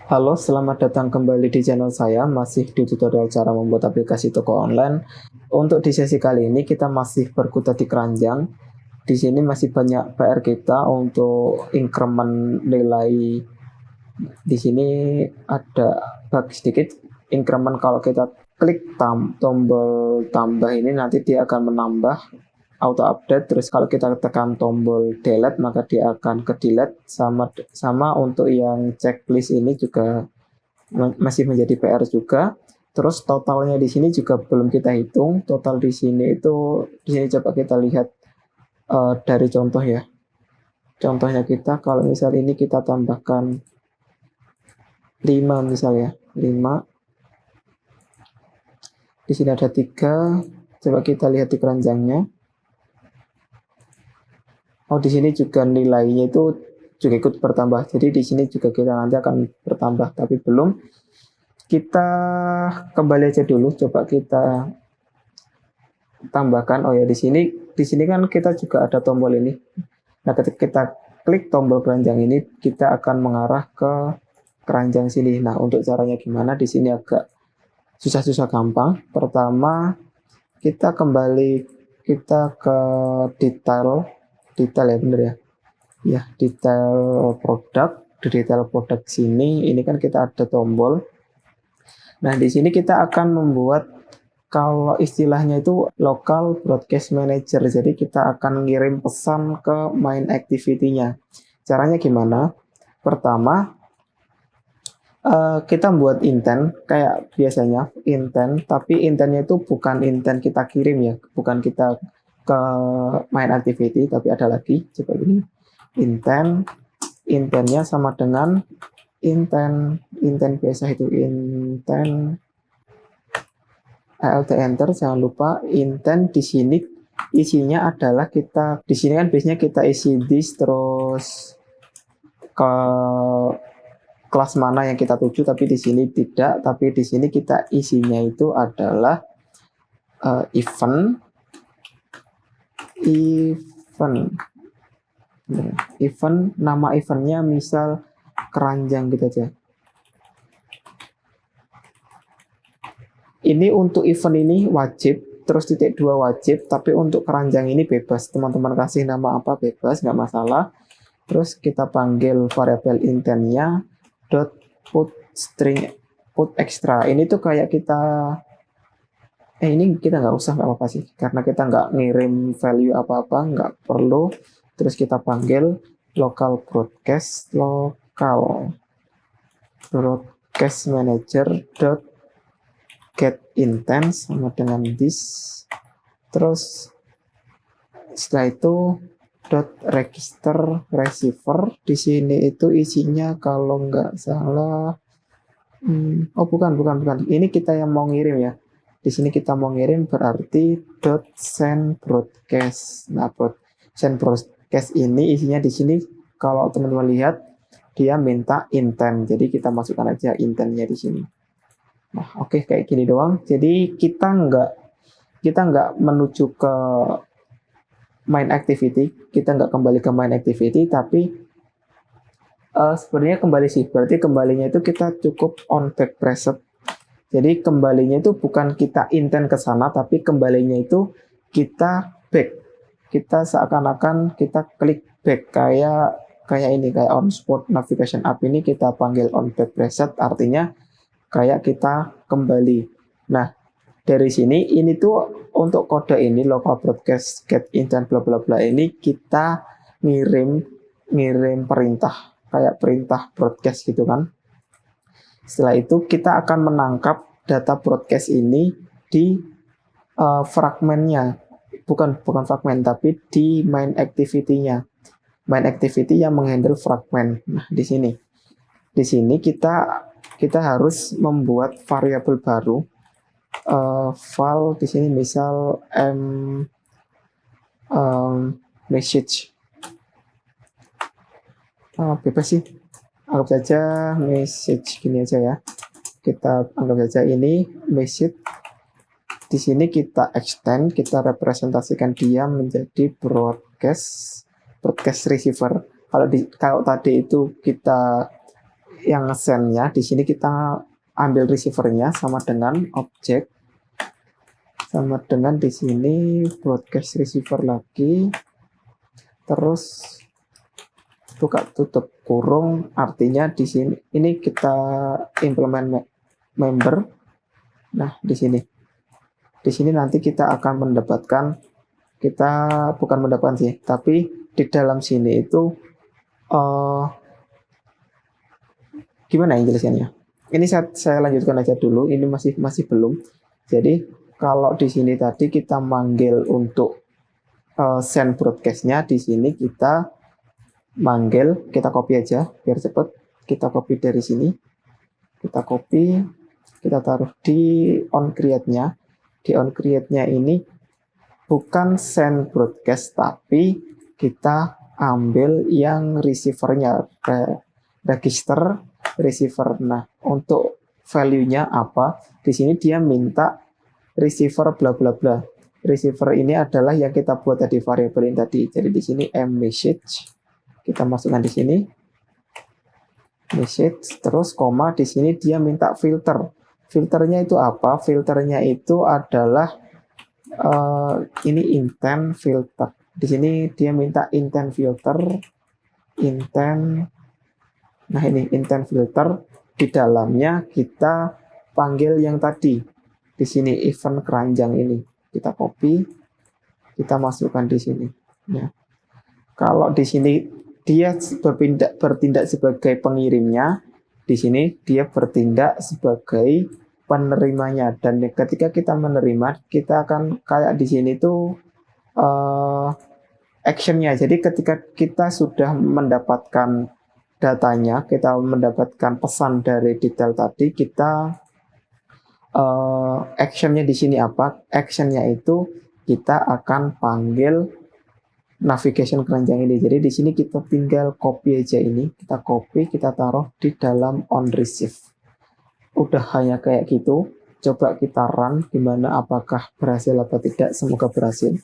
Halo, selamat datang kembali di channel saya, masih di tutorial cara membuat aplikasi toko online. Untuk di sesi kali ini kita masih berkutat di keranjang. Di sini masih banyak PR kita untuk increment nilai. Di sini ada bug sedikit. Increment kalau kita klik tombol tambah ini nanti dia akan menambah auto update. Terus kalau kita tekan tombol delete maka dia akan ke delete. Sama untuk yang checklist ini juga masih menjadi PR juga. Terus totalnya di sini juga belum kita hitung. Total di sini itu di sini coba kita lihat dari contoh ya. Contohnya kita kalau misal ini kita tambahkan 5 misalnya. 5. Di sini ada 3. Coba kita lihat di keranjangnya. Oh, di sini juga nilainya itu juga ikut bertambah. Jadi di sini juga kita nanti akan bertambah, tapi belum. Kita kembali aja dulu, coba kita tambahkan. Oh ya, di sini kan kita juga ada tombol ini. Nah, ketika kita klik tombol keranjang ini, kita akan mengarah ke keranjang sini. Nah, untuk caranya gimana? Di sini agak susah-susah gampang. Pertama, kita ke detail, detail ya bener ya. Ya, detail produk. Di detail produk sini, ini kan kita ada tombol. Nah, di sini kita akan membuat, kalau istilahnya itu local broadcast manager. Jadi kita akan ngirim pesan ke main activity-nya. Caranya gimana? Pertama, kita buat intent kayak biasanya intent, tapi intentnya itu bukan intent kita kirim ya, bukan kita ke main activity, tapi ada lagi coba ini intentnya sama dengan intent biasa itu intent alt enter, jangan lupa intent. Di sini isinya adalah kita, di sini kan biasanya kita isi this terus ke kelas mana yang kita tuju, tapi di sini tidak. Tapi di sini kita isinya itu adalah event nama eventnya misal keranjang gitu aja. Ini untuk event ini wajib, terus titik 2 wajib, tapi untuk keranjang ini bebas. Teman-teman kasih nama apa bebas, nggak masalah. Terus kita panggil variabel intentnya dot put string put extra. Ini tuh kayak kita ini kita nggak usah, nggak apa-apa sih, karena kita nggak ngirim value apa-apa, nggak perlu. Terus kita panggil local broadcast manager dot get intent sama dengan this. Terus setelah itu dot register receiver. Di sini itu isinya kalau nggak salah oh bukan. Ini kita yang mau ngirim ya. Di sini kita mau ngirim berarti dot send broadcast. Nah, send broadcast ini isinya di sini kalau teman-teman lihat dia minta intent. Jadi kita masukkan aja intentnya di sini. Nah, oke, kayak gini doang. Jadi kita nggak menuju ke main activity, kita nggak kembali ke main activity, tapi sebenarnya kembali sih. Berarti kembalinya itu kita cukup on back preset. Jadi kembalinya itu bukan kita intent ke sana, tapi kembalinya itu kita back. Kita seakan-akan kita klik back kayak ini, kayak on spot navigation app ini kita panggil on back preset, artinya kayak kita kembali. Nah, dari sini ini tuh untuk kode ini local broadcast get intent bla bla bla ini kita ngirim perintah kayak perintah broadcast gitu kan. Setelah itu kita akan menangkap data broadcast ini di fragmennya, bukan fragmen tapi di main activity-nya. Main activity yang menghandle fragmen. Nah, di sini kita harus membuat variabel baru. File di sini misal message. Bebas sih. Anggap saja message gini aja ya. Kita anggap saja ini message. Di sini kita extend, kita representasikan dia menjadi broadcast receiver. Kalau tadi itu kita yang send-nya di sini kita ambil receiver-nya sama dengan objek, sama dengan di sini broadcast receiver lagi, terus buka tutup kurung, artinya di sini ini kita implement member. Nah, di sini nanti kita akan mendapatkan, kita bukan mendapatkan sih, tapi di dalam sini itu gimana yang jelaskannya? Ini saya lanjutkan aja dulu. Ini masih belum. Jadi kalau di sini tadi kita manggil untuk send broadcast-nya, di sini kita manggil, kita copy aja biar cepet. Kita copy dari sini. Kita copy, kita taruh di on create-nya. Di on create-nya ini bukan send broadcast, tapi kita ambil yang receiver-nya, register receiver. Nah, untuk value-nya apa? Di sini dia minta receiver bla bla bla. Receiver ini adalah yang kita buat tadi, variabel ini tadi. Jadi di sini message kita masukkan di sini message, terus koma, di sini dia minta filter. Filternya itu apa? Filternya itu adalah ini intent filter. Di sini dia minta intent filter, intent. Nah, ini intent filter, di dalamnya kita panggil yang tadi. Di sini event keranjang ini. Kita copy, kita masukkan di sini. Ya. Kalau di sini dia bertindak sebagai pengirimnya, di sini dia bertindak sebagai penerimanya. Dan ketika kita menerima, kita akan kayak di sini tuh actionnya. Jadi ketika kita sudah mendapatkan datanya, kita mendapatkan pesan dari detail tadi, kita actionnya di sini apa? Actionnya itu kita akan panggil navigation keranjang ini. Jadi di sini kita tinggal copy aja ini, kita copy, kita taruh di dalam on receive. Udah hanya kayak gitu. Coba kita run, gimana apakah berhasil atau tidak? Semoga berhasil.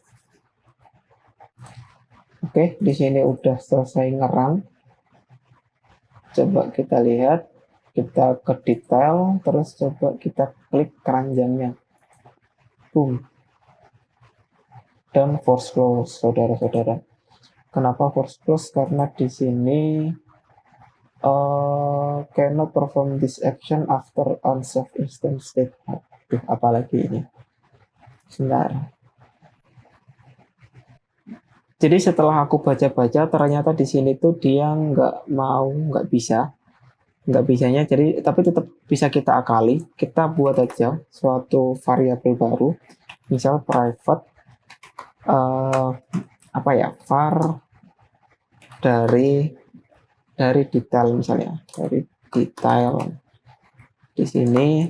Oke, di sini udah selesai ngerun. Coba kita lihat, kita ke detail, terus coba kita klik keranjangnya. Boom. Dan force close, saudara-saudara. Kenapa force close? Karena di sini cannot perform this action after unsafe instance state. Aduh, apalagi ini. Sebentar. Jadi setelah aku baca-baca, ternyata di sini tuh dia nggak bisanya. Jadi tapi tetap bisa kita akali. Kita buat aja suatu variabel baru, misal private var dari detail, misalnya dari detail. Di sini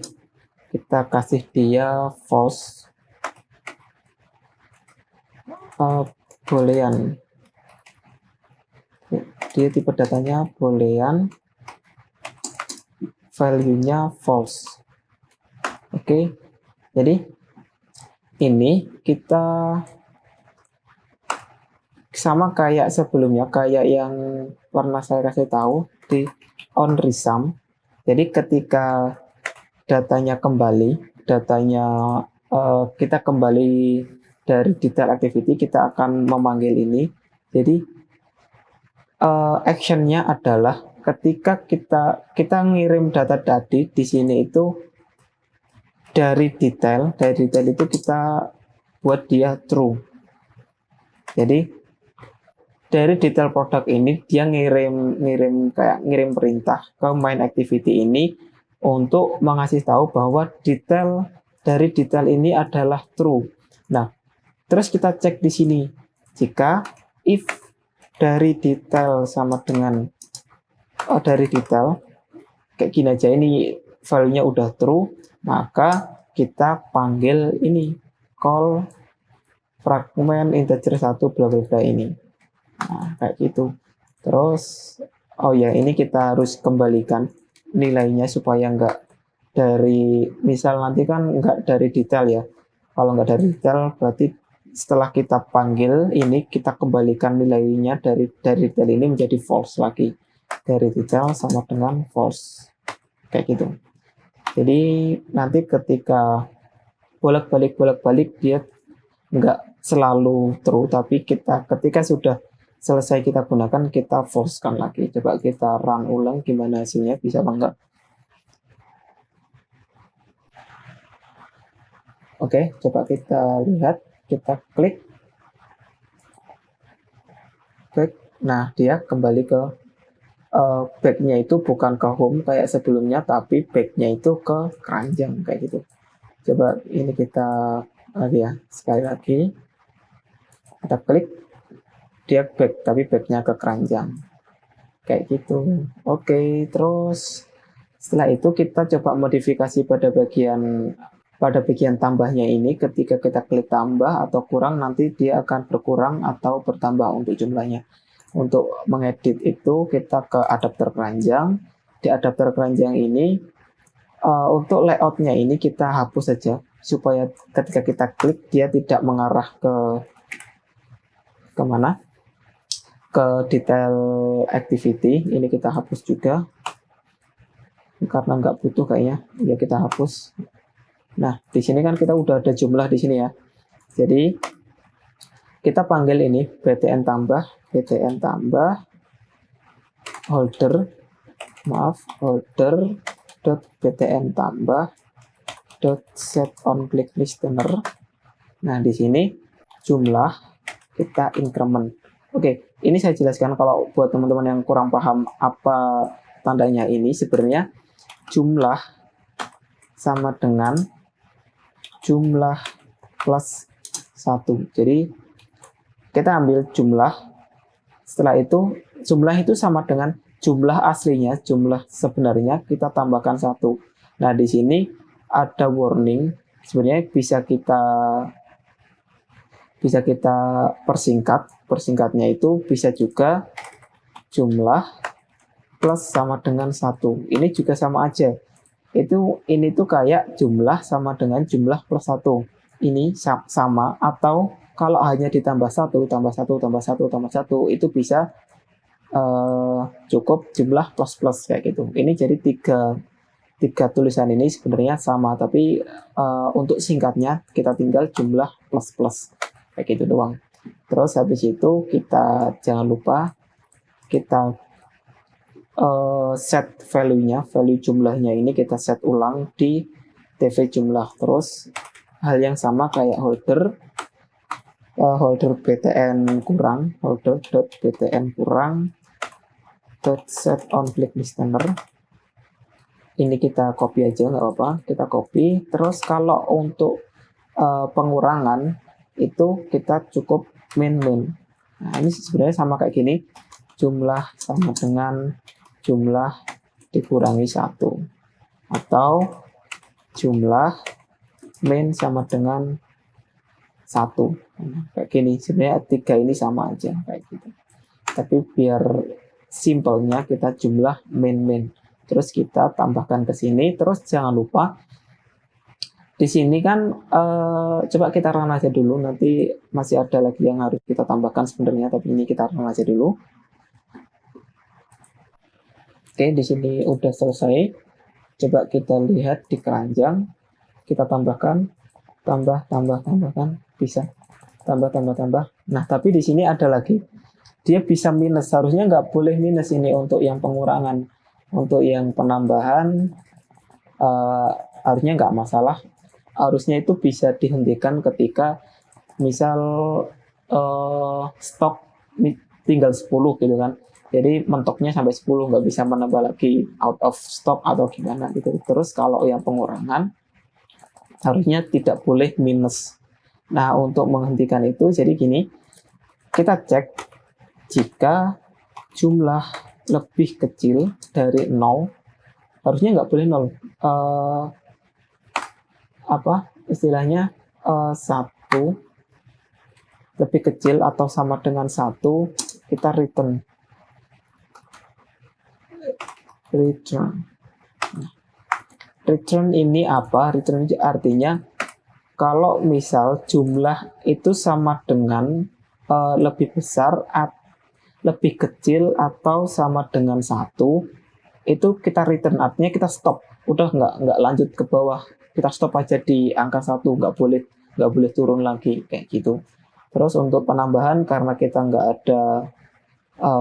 kita kasih dia false, boolean. Dia tipe datanya boolean, value-nya false. Oke. Jadi ini kita sama kayak sebelumnya, kayak yang pernah saya kasih tahu di on resum. Jadi ketika datanya kita kembali dari detail activity, kita akan memanggil ini. Jadi actionnya adalah ketika kita ngirim data tadi di sini itu dari detail itu kita buat dia true. Jadi dari detail produk ini dia ngirim perintah ke main activity ini untuk mengasih tahu bahwa dari detail ini adalah true. Nah, terus kita cek di sini. Jika if dari detail sama dengan dari detail kayak gini aja, ini value-nya udah true, maka kita panggil ini call fragment integer 1 bla bla bla ini. Nah, kayak gitu. Terus ini kita harus kembalikan nilainya supaya enggak dari, misal nanti kan enggak dari detail ya. Kalau enggak dari detail berarti setelah kita panggil ini kita kembalikan nilainya dari detail ini menjadi false lagi. dari detail sama dengan false, kayak gitu. Jadi nanti ketika bolak-balik dia nggak selalu true, tapi ketika sudah selesai kita gunakan, kita false-kan lagi. Coba kita run ulang gimana hasilnya, bisa apa enggak. Oke, coba kita lihat, kita klik back. Nah, dia kembali ke back-nya itu bukan ke home kayak sebelumnya, tapi back-nya itu ke keranjang kayak gitu. Coba ini kita sekali lagi kita klik, dia back, tapi back-nya ke keranjang kayak gitu. Oke, terus setelah itu kita coba modifikasi pada bagian tambahnya ini. Ketika kita klik tambah atau kurang, nanti dia akan berkurang atau bertambah untuk jumlahnya. Untuk mengedit itu kita ke adapter keranjang. Di adapter keranjang ini untuk layoutnya ini kita hapus saja supaya ketika kita klik dia tidak mengarah ke mana, ke detail activity. Ini kita hapus juga karena nggak butuh kayaknya, ya kita hapus. Nah, di sini kan kita udah ada jumlah di sini ya. Jadi kita panggil ini btn tambah holder dot btn tambah dot set on click listener. Nah, di sini jumlah kita increment. Oke, ini saya jelaskan kalau buat teman-teman yang kurang paham apa tandanya ini. Sebenarnya jumlah sama dengan jumlah plus 1. Jadi kita ambil jumlah, setelah itu jumlah itu sama dengan jumlah aslinya, jumlah sebenarnya kita tambahkan 1. Nah, di sini ada warning, sebenarnya bisa kita persingkatnya itu bisa juga jumlah plus sama dengan 1. Ini juga sama aja. Ini tuh kayak jumlah sama dengan jumlah plus 1. Ini sama, atau kalau hanya ditambah 1 tambah 1 tambah 1 tambah 1 itu bisa cukup jumlah plus plus kayak gitu. Ini jadi tiga tulisan ini sebenarnya sama, tapi untuk singkatnya kita tinggal jumlah plus plus kayak gitu doang. Terus habis itu kita jangan lupa kita set value jumlahnya ini kita set ulang di tv jumlah. Terus hal yang sama kayak holder btn kurang, holder.btn kurang dot set on click listener. Ini kita copy aja, nggak apa-apa, kita copy. Terus kalau untuk pengurangan itu kita cukup min. Nah, ini sebenarnya sama kayak gini, jumlah sama dengan jumlah dikurangi 1, atau jumlah min sama dengan 1. Kayak gini, sebenarnya 3 ini sama aja kayak gitu. Tapi biar simpelnya kita jumlah min. Terus kita tambahkan ke sini. Terus jangan lupa di sini kan coba kita run aja dulu, nanti masih ada lagi yang harus kita tambahkan sebenarnya, tapi ini kita run aja dulu. Oke, di sini udah selesai. Coba kita lihat di keranjang, kita tambahkan, tambahkan, bisa tambah. Nah, tapi di sini ada lagi, dia bisa minus. Harusnya nggak boleh minus ini untuk yang pengurangan. Untuk yang penambahan harusnya nggak masalah. Harusnya itu bisa dihentikan ketika misal stok tinggal 10 gitu kan. Jadi mentoknya sampai 10, nggak bisa menambah lagi out of stock atau gimana gitu. Terus kalau yang pengurangan harusnya tidak boleh minus. Nah, untuk menghentikan itu jadi gini, kita cek jika jumlah lebih kecil dari 0, harusnya nggak boleh 0. Istilahnya 1 lebih kecil atau sama dengan 1, kita return. Return ini apa? Return ini artinya kalau misal jumlah itu sama dengan lebih besar lebih kecil atau sama dengan 1, itu kita return, artinya kita stop, udah nggak lanjut ke bawah, kita stop aja di angka 1, nggak boleh turun lagi kayak gitu. Terus untuk penambahan, karena kita nggak ada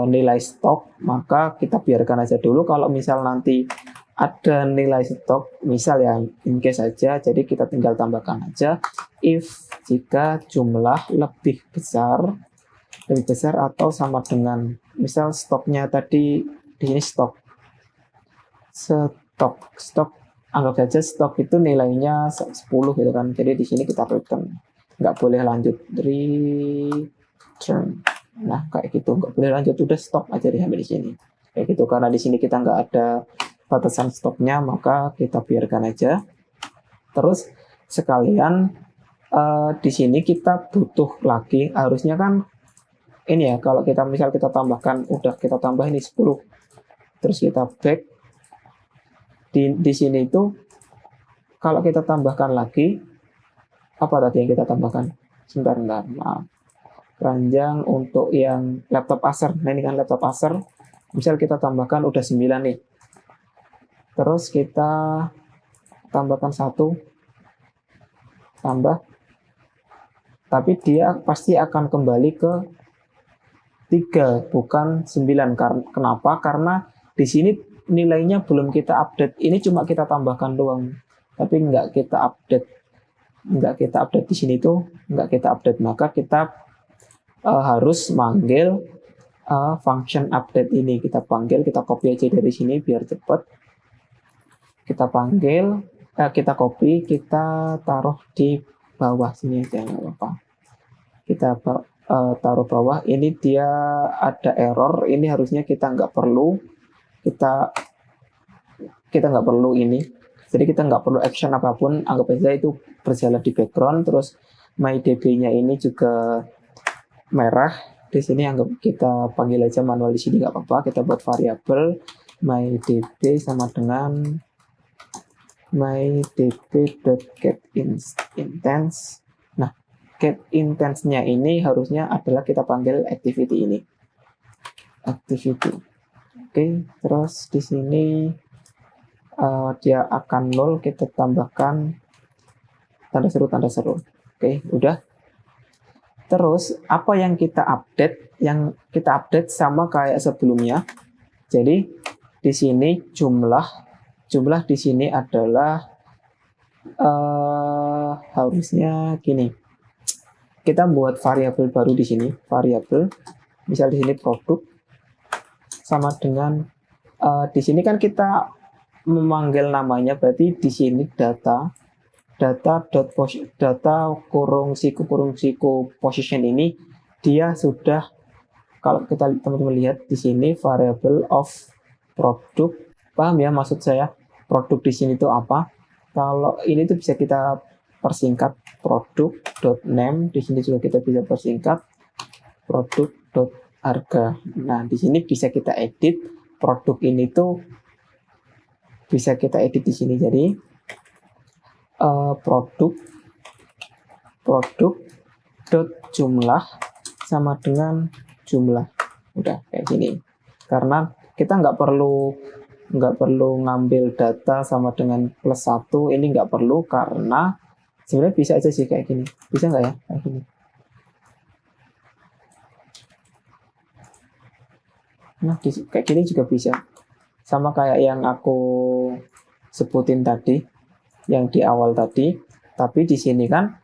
nilai stok, maka kita biarkan aja dulu. Kalau misal nanti ada nilai stok, misal ya in case aja, jadi kita tinggal tambahkan aja if jika jumlah lebih besar atau sama dengan, misal stoknya tadi di sini stok anggap saja stok itu nilainya 10 gitu kan, jadi di sini kita return, nggak boleh lanjut return. Nah kayak gitu, nggak boleh lanjut, udah stop aja sampai di sini kayak gitu. Karena di sini kita nggak ada batasan stoknya, maka kita biarkan aja. Terus sekalian di sini kita butuh lagi, harusnya kan ini ya, kalau kita misal kita tambahkan, udah kita tambah ini 10, terus kita back di sini itu, kalau kita tambahkan lagi, apa tadi yang kita tambahkan? Sebentar, maaf. Keranjang untuk yang laptop Acer. Nah ini kan laptop Acer, misal kita tambahkan udah 9 nih, terus kita tambahkan 1, tambah, tapi dia pasti akan kembali ke 3 bukan 9. Kenapa? Karena di sini nilainya belum kita update, ini cuma kita tambahkan doang, tapi nggak kita update di sini tuh, nggak kita update, maka kita harus manggil function update ini. Kita panggil, kita copy aja dari sini biar cepat. Kita panggil, kita copy, kita taruh di bawah sini aja, nggak apa-apa. Kita taruh bawah. Ini dia ada error. Ini harusnya kita nggak perlu. Kita nggak perlu ini. Jadi kita nggak perlu action apapun. Anggap aja itu berjalan di background. Terus mydb-nya ini juga merah. Di sini anggap kita panggil aja manual di sini, nggak apa-apa. Kita buat variabel mydb sama dengan mydb.getInstance. Nah, getInstance-nya ini harusnya adalah kita panggil activity ini. Activity. Oke, terus di sini dia akan null, kita tambahkan tanda seru. Oke, udah. Terus apa yang kita update? Yang kita update sama kayak sebelumnya. Jadi di sini jumlah di sini adalah harusnya gini. Kita buat variabel baru di sini, variabel misal di sini produk sama dengan di sini kan kita memanggil namanya, berarti di sini data kurung siku position ini dia sudah, kalau kita teman-teman lihat di sini variable of produk, paham ya maksud saya produk di sini itu apa? Kalau ini tuh bisa kita persingkat produk.name, di sini juga kita bisa persingkat produk.harga. Nah di sini bisa kita edit produk ini tuh, bisa kita edit di sini. Jadi produk.jumlah sama dengan jumlah, udah kayak gini. Karena kita nggak perlu ngambil data sama dengan +1, ini nggak perlu, karena sebenarnya bisa aja sih kayak gini. Bisa nggak ya kayak gini? Nah kayak gini juga bisa, sama kayak yang aku sebutin tadi, yang di awal tadi. Tapi di sini kan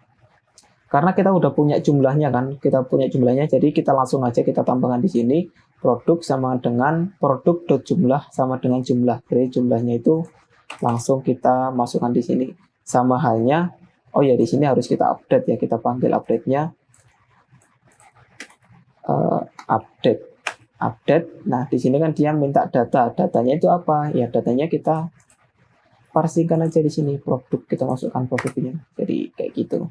karena kita udah punya jumlahnya kan, jadi kita langsung aja kita tambahkan di sini produk sama dengan produk.jumlah sama dengan jumlah. Jadi jumlahnya itu langsung kita masukkan di sini. Sama halnya, oh ya di sini harus kita update ya, kita panggil update-nya update. Nah di sini kan dia minta datanya itu apa? Ya datanya kita parsingkan aja di sini, produk, kita masukkan produknya. Jadi kayak gitu.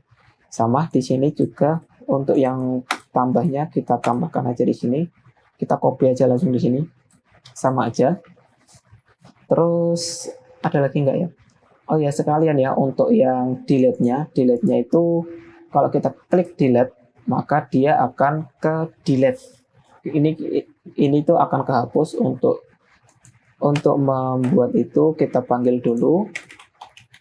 Sama di sini juga untuk yang tambahnya kita tambahkan aja di sini. Kita copy aja langsung di sini. Sama aja. Terus ada lagi nggak ya? Oh ya sekalian ya, untuk yang delete-nya itu kalau kita klik delete, maka dia akan ke delete. ini tuh akan kehapus. Untuk membuat itu kita panggil dulu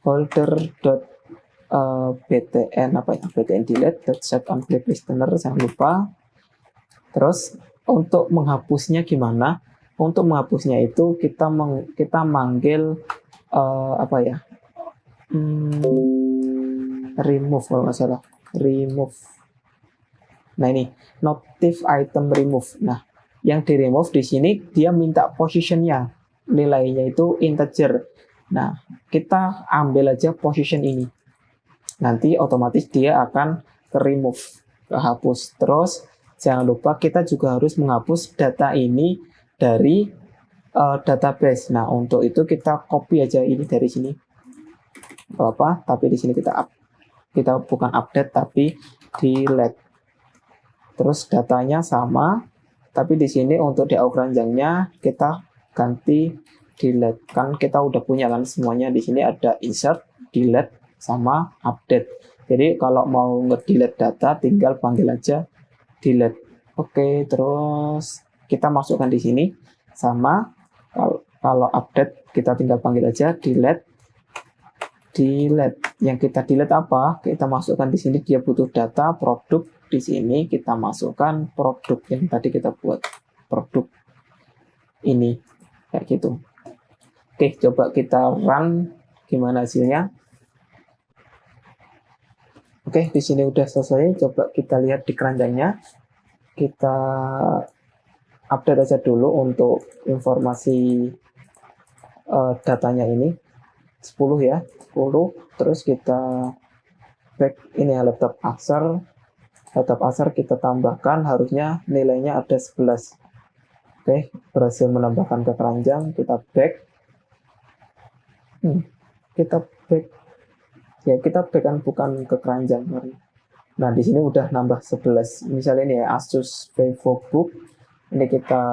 folder.btn btn delete set on click listener, jangan lupa. Terus untuk menghapusnya gimana? Untuk menghapusnya itu kita manggil remove kalau nggak salah, remove. Nah ini notif item remove. Nah yang di remove di sini dia minta positionnya, nilainya itu integer. Nah kita ambil aja position ini, nanti otomatis dia akan ke remove, kehapus. Terus jangan lupa kita juga harus menghapus data ini dari database. Nah untuk itu kita copy aja ini dari sini, apa? Tapi di sini kita bukan update tapi delete. Terus datanya sama, tapi di sini untuk DAO keranjangnya kita ganti delete. Kan kita udah punya kan semuanya, di sini ada insert, delete, sama update. Jadi kalau mau nge-delete data tinggal panggil aja delete. Oke, terus kita masukkan di sini sama. Kalau update kita tinggal panggil aja delete. Yang kita delete apa? Kita masukkan di sini, dia butuh data produk. Di sini kita masukkan produk yang tadi kita buat, produk ini kayak gitu. Oke, coba kita run gimana hasilnya. Oke, di sini udah selesai. Coba kita lihat di keranjangnya. Kita update aja dulu untuk informasi datanya ini 10 ya, 10. Terus kita back ini ya, laptop Acer kita tambahkan, harusnya nilainya ada 11. Oke, berhasil menambahkan ke keranjang. Kita back. Kita back kan bukan ke keranjang. Nah di sini udah nambah 11. Misalnya ini ya, Asus VivoBook. Ini kita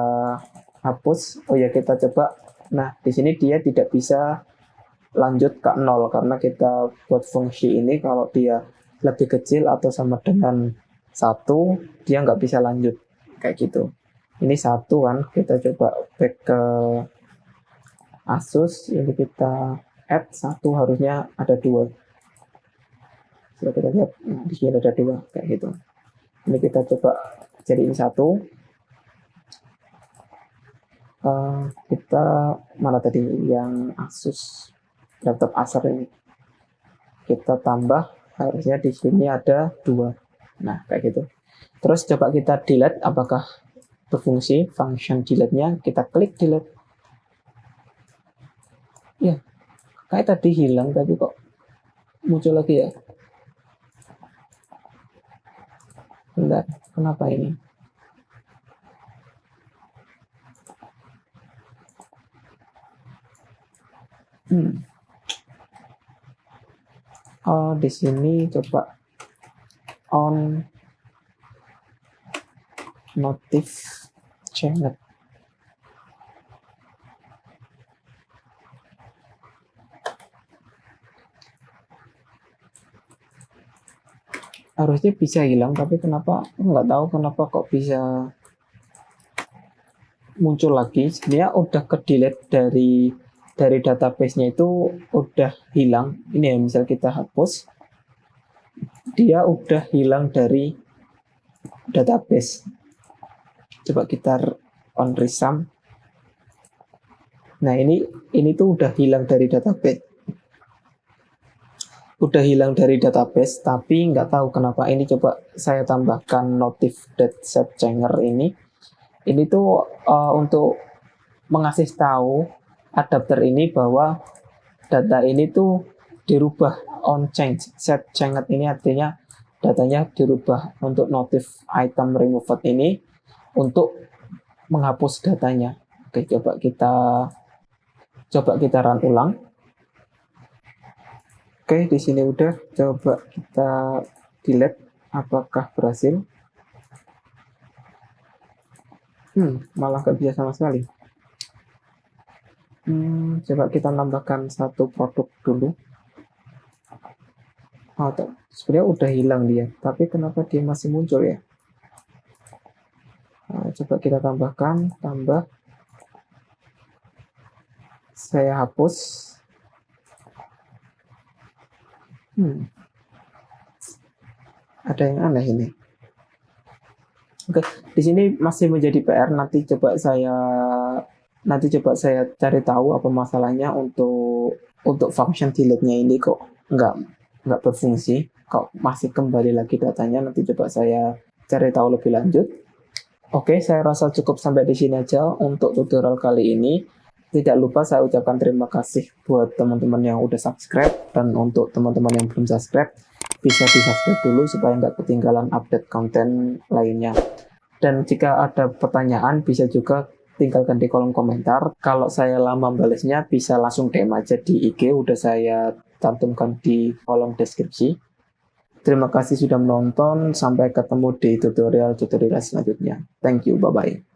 hapus. Oh ya, kita coba. Nah di sini dia tidak bisa lanjut ke 0 karena kita buat fungsi ini kalau dia lebih kecil atau sama dengan 1, dia nggak bisa lanjut kayak gitu. Ini 1 kan, kita coba back ke Asus. Ini kita add 1, harusnya ada 2. Coba kita lihat, nah, di sini ada 2 kayak gitu. Ini kita coba jadiin 1. Kita mana tadi yang Asus laptop Acer ini, kita tambah, harusnya di sini ada 2. Nah kayak gitu. Terus coba kita delete, apakah berfungsi function delete-nya. Kita klik delete. Ya kayak tadi hilang, tapi kok muncul lagi ya. Bentar, kenapa ini? Oh, di sini coba on notif channel. Harusnya bisa hilang, tapi kenapa nggak tahu kenapa kok bisa muncul lagi. Sebenarnya udah ke delete dari database-nya, itu udah hilang. Ini ya, misal kita hapus, dia udah hilang dari database. Coba kita on resum. Nah ini tuh udah hilang dari database. Udah hilang dari database, tapi nggak tahu kenapa. Ini coba saya tambahkan notif set changer ini. Ini tuh untuk mengasih tahu adapter ini bahwa data ini tuh dirubah on change. Set changer ini artinya datanya dirubah untuk notif item removed ini untuk menghapus datanya. Oke, coba kita run ulang. Oke, di sini udah. Coba kita delete, apakah berhasil? Malah nggak bisa sama sekali. Coba kita tambahkan 1 produk dulu. Sebenarnya udah hilang dia, tapi kenapa dia masih muncul ya? Nah, coba kita tambahkan, tambah. Saya hapus. Ada yang aneh ini. Oke, di sini masih menjadi PR. Nanti coba saya cari tahu apa masalahnya untuk function delete-nya ini kok nggak berfungsi, kok masih kembali lagi datanya. Nanti coba saya cari tahu lebih lanjut. Oke, saya rasa cukup sampai di sini aja untuk tutorial kali ini. Tidak lupa saya ucapkan terima kasih buat teman-teman yang udah subscribe, dan untuk teman-teman yang belum subscribe bisa di subscribe dulu supaya nggak ketinggalan update konten lainnya. Dan jika ada pertanyaan bisa juga tinggalkan di kolom komentar. Kalau saya lama balasnya bisa langsung DM aja di IG, udah saya cantumkan di kolom deskripsi. Terima kasih sudah menonton, sampai ketemu di tutorial-tutorial selanjutnya. Thank you, bye-bye.